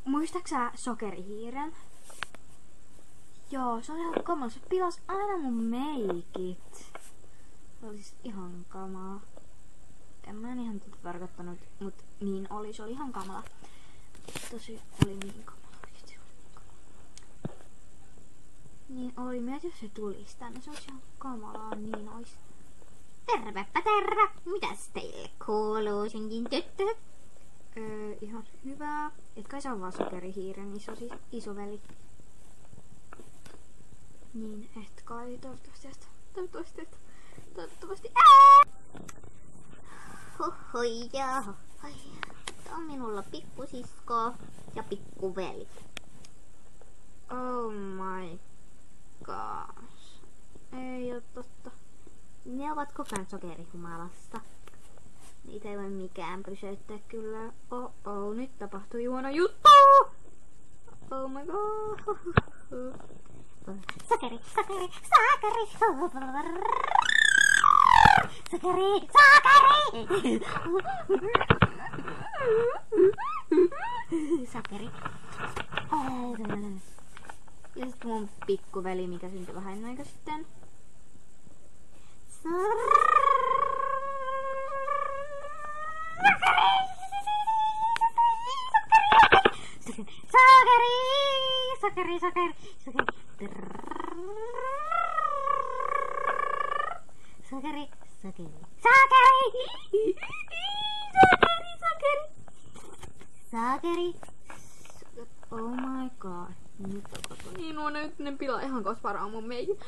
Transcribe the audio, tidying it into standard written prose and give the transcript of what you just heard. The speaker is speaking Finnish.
Muistaaksä sokerihiiren? Joo, se oli ihan kamala. Se pilas aina mun meikit. Se oli siis ihan kamala. En mä en ihan tätä tarkoittanut, mut niin oli. Se oli ihan kamala. Tosi oli niin kamala. Oikeesti oli niin kamala. Niin oli. Mieti jos se tulisi tänne. Se olisi ihan kamalaa. Niin ois. Tervepä terve! Mitäs teille kuuluu senkin tyttö? Ihan hyvää. Et kai se on vaan sokerihiiren isoveli. Niin, et kai. Toivottavasti. Hohoi ja hohoi. Tää on minulla pikkusisko ja pikkuveli. Oh my gosh. Ei oo totta. Ne ovat koko ajan sokerihumalassa. Niitä ei voi mikään pysäyttää kyllä. Oh, nyt tapahtui huono juttu! Oh my god. Sakeri, sakeri, sakeri. Sakeri, sakeri. Sakeri. Ja sit mun pikkuveli, mikä syntyi vähän ennen aika sitten. Sakeri, sakeri, sakeri. Sakeri, sakeri. Sakeri. Oh my god. Nyt on kato. Niin on nyt ne pilaa ihan kos paraa mun meikin.